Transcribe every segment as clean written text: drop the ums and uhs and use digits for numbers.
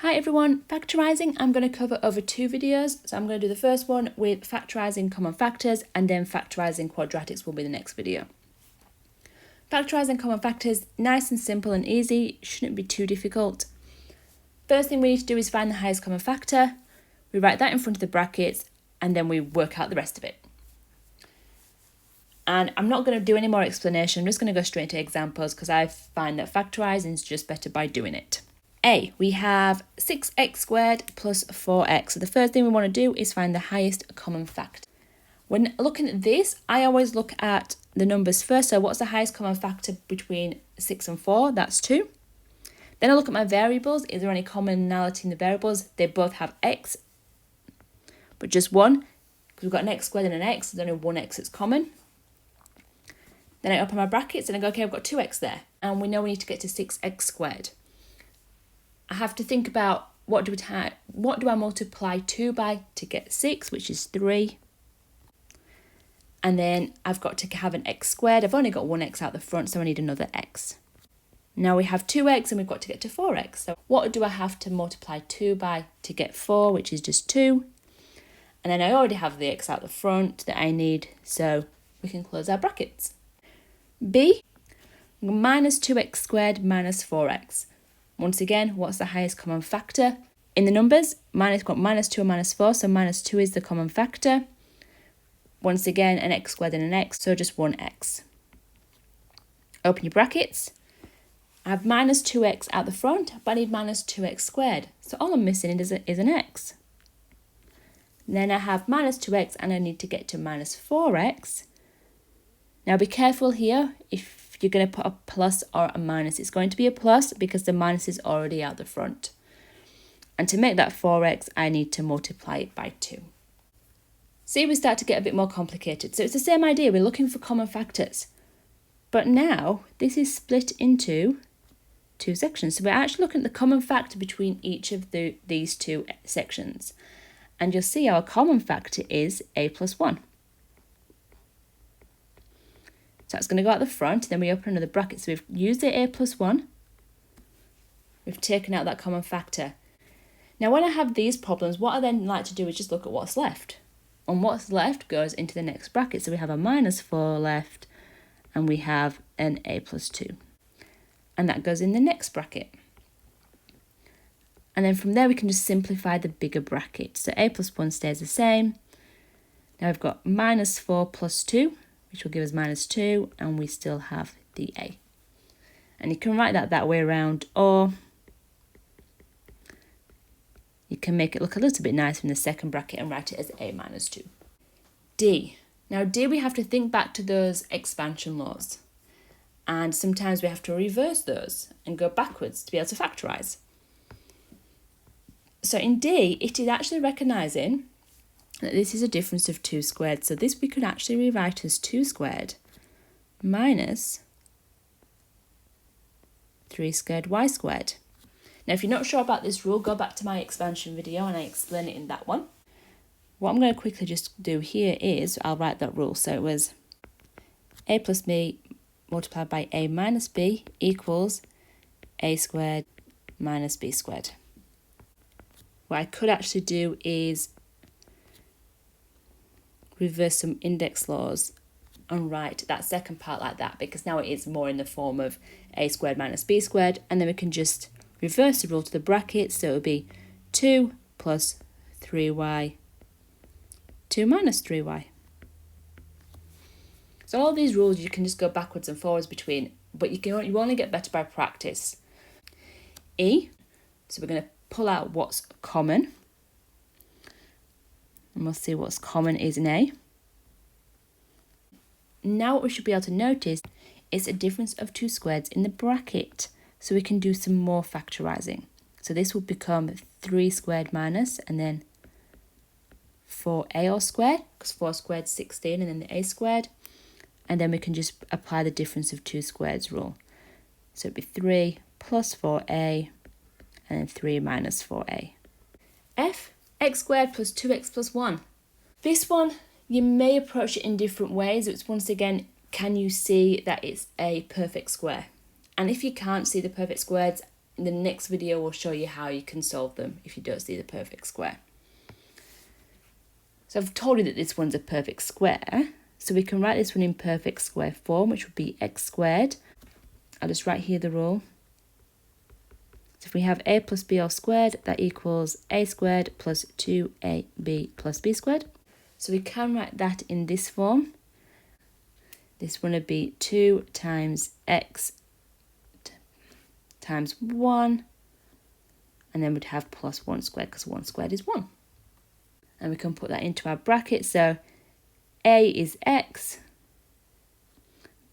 Hi everyone, Factorising I'm going to cover over two videos. So I'm going to do the first one with factorising common factors, and then factorising quadratics will be the next video. Factorising common factors, nice and simple and easy, shouldn't be too difficult. First thing we need to do is find the highest common factor. We write that in front of the brackets and then we work out the rest of it. And I'm not going to do any more explanation, I'm just going to go straight to examples because I find that factorising is just better by doing it. A, we have 6x squared plus 4x. So the first thing we want to do is find the highest common factor. When looking at this, I always look at the numbers first. So what's the highest common factor between 6 and 4? That's 2. Then I look at my variables. Is there any commonality in the variables? They both have x, but just 1. Because we've got an x squared and an x, there's only one x that's common. Then I open my brackets and I go, okay, I've got 2x there. And we know we need to get to 6x squared. I have to think about what do I multiply 2 by to get 6, which is 3. And then I've got to have an x squared. I've only got one x out the front, so I need another x. Now we have 2x and we've got to get to 4x. So what do I have to multiply 2 by to get 4, which is just 2. And then I already have the x out the front that I need, so we can close our brackets. B, minus 2x squared minus 4x. Once again, what's the highest common factor? In the numbers, got minus 2 and minus 4, so minus 2 is the common factor. Once again, an x squared and an x, so just one x. Open your brackets. I have minus 2x out the front, but I need minus 2x squared. So all I'm missing is an x. Then I have minus 2x and I need to get to minus 4x. Now be careful here, if you're going to put a plus or a minus, it's going to be a plus because the minus is already out the front. And to make that 4x, I need to multiply it by 2. See, we start to get a bit more complicated. So it's the same idea, we're looking for common factors. But now, this is split into two sections. So we're actually looking at the common factor between each of these two sections. And you'll see our common factor is a plus 1. So that's going to go out the front, then we open another bracket. So we've used the a plus 1. We've taken out that common factor. Now when I have these problems, what I then like to do is just look at what's left. And what's left goes into the next bracket. So we have a minus 4 left, and we have an a plus 2. And that goes in the next bracket. And then from there we can just simplify the bigger bracket. So a plus 1 stays the same. Now we've got minus 4 plus 2, which will give us minus 2, and we still have the a. And you can write that way around, or you can make it look a little bit nicer in the second bracket and write it as a minus 2. D. Now D, we have to think back to those expansion laws. And sometimes we have to reverse those and go backwards to be able to factorise. So in D, it is actually recognising that this is a difference of 2 squared. So this we could actually rewrite as 2 squared minus 3 squared y squared. Now if you're not sure about this rule, go back to my expansion video and I explain it in that one. What I'm going to quickly just do here is I'll write that rule. So it was a plus b multiplied by a minus b equals a squared minus b squared. What I could actually do is reverse some index laws and write that second part like that, because now it is more in the form of a squared minus b squared, and then we can just reverse the rule to the brackets, so it would be 2 plus 3y, 2 minus 3y. So all these rules you can just go backwards and forwards between, but you only get better by practice. E, so we're going to pull out what's common. And we'll see what's common is in A. Now what we should be able to notice is a difference of 2 squareds in the bracket. So we can do some more factorising. So this will become 3 squared minus, and then 4a all squared, because 4 squared is 16, and then the a squared. And then we can just apply the difference of 2 squareds rule. So it'd be 3 plus 4a, and then 3 minus 4a. F, x squared plus 2x plus 1. This one, you may approach it in different ways. It's once again, can you see that it's a perfect square? And if you can't see the perfect squares, in the next video we'll show you how you can solve them if you don't see the perfect square. So I've told you that this one's a perfect square, so we can write this one in perfect square form, which would be x squared. I'll just write here the rule. So if we have a plus b all squared, that equals a squared plus 2ab plus b squared. So we can write that in this form. This one would be 2 times x times 1, and then we'd have plus 1 squared, because 1 squared is 1. And we can put that into our bracket. So a is x,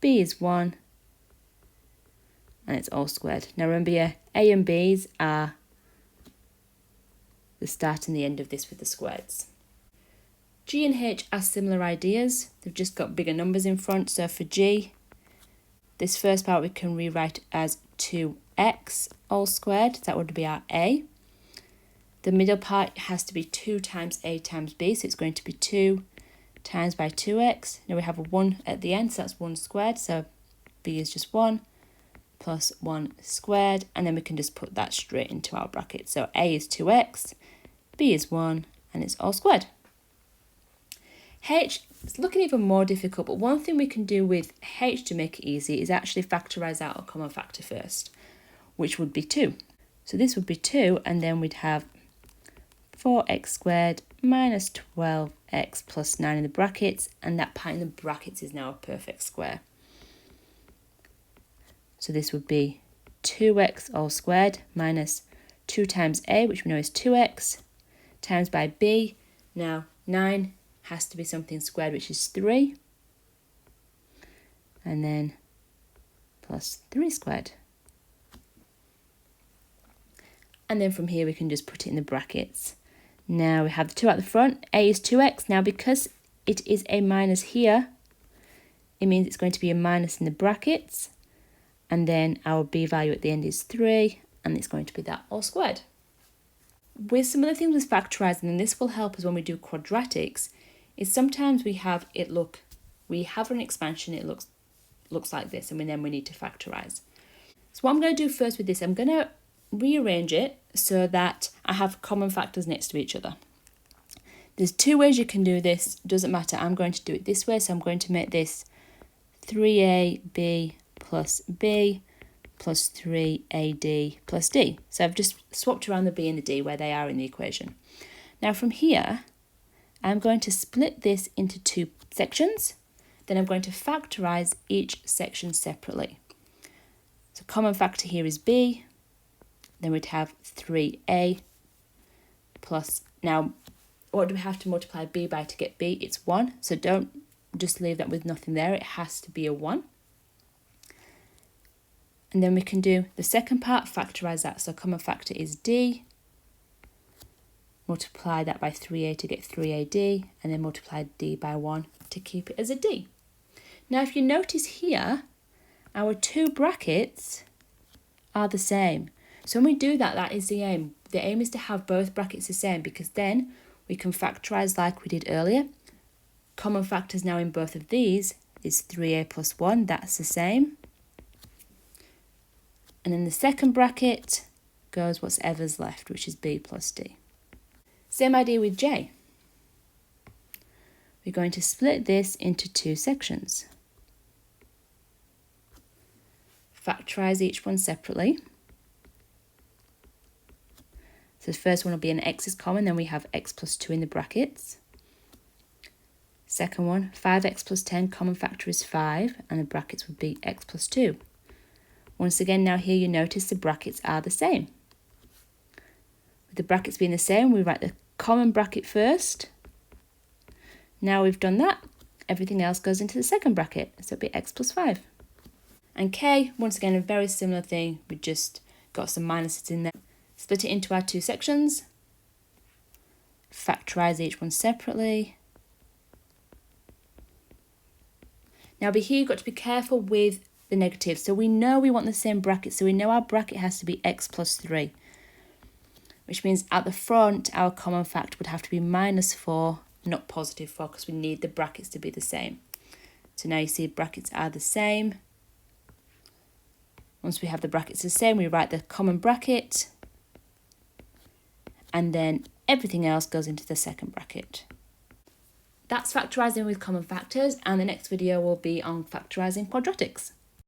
b is 1, and it's all squared. Now remember, a and b's are the start and the end of this with the squares. G and H are similar ideas. They've just got bigger numbers in front. So for G, this first part we can rewrite as 2x all squared. That would be our A. The middle part has to be 2 times A times B. So it's going to be 2 times by 2x. Now we have a 1 at the end, so that's 1 squared. So B is just 1 plus 1 squared. And then we can just put that straight into our bracket. So A is 2x, B is 1, and it's all squared. H is looking even more difficult, but one thing we can do with H to make it easy is actually factorise out a common factor first, which would be 2. So this would be 2, and then we'd have 4x squared minus 12x plus 9 in the brackets, and that part in the brackets is now a perfect square. So this would be 2x all squared minus 2 times a, which we know is 2x, times by b. Now 9 has to be something squared, which is 3, and then plus 3 squared. And then from here we can just put it in the brackets. Now we have the 2 at the front, a is 2x. Now because it is a minus here, it means it's going to be a minus in the brackets, and then our b value at the end is 3, and it's going to be that all squared. With some other things with factorising, and this will help us when we do quadratics, is sometimes we have an expansion, it looks like this, and then we need to factorise. So what I'm going to do first with this, I'm going to rearrange it so that I have common factors next to each other. There's 2 ways you can do this, doesn't matter, I'm going to do it this way. So I'm going to make this 3ab plus b plus 3ad plus d. So I've just swapped around the b and the d where they are in the equation. Now from here, I'm going to split this into 2 sections. Then I'm going to factorise each section separately. So common factor here is b. Then we'd have 3a plus, now what do we have to multiply b by to get b? It's 1. So don't just leave that with nothing there. It has to be a 1. And then we can do the second part, factorise that. So common factor is d. Multiply that by 3a to get 3ad, and then multiply d by 1 to keep it as a d. Now if you notice here, our 2 brackets are the same. So when we do that, that is the aim. The aim is to have both brackets the same, because then we can factorise like we did earlier. Common factors now in both of these is 3a plus 1, that's the same. And in the second bracket goes whatever's left, which is b plus d. Same idea with j. We're going to split this into 2 sections. Factorise each one separately. So the first one will be an x is common, then we have x plus 2 in the brackets. Second one, 5x plus 10, common factor is 5, and the brackets would be x plus 2. Once again, now here you notice the brackets are the same. With the brackets being the same, we write the common bracket first. Now we've done that, everything else goes into the second bracket, so it'll be x plus 5. And k, once again, a very similar thing, we just got some minuses in there. Split it into our 2 sections, factorise each one separately. Now here you've got to be careful with the negatives. So we know we want the same bracket, so we know our bracket has to be x plus 3, which means at the front our common factor would have to be minus 4, not positive 4, because we need the brackets to be the same. So now you see brackets are the same. Once we have the brackets the same, we write the common bracket, and then everything else goes into the second bracket. That's factorising with common factors, and the next video will be on factorising quadratics.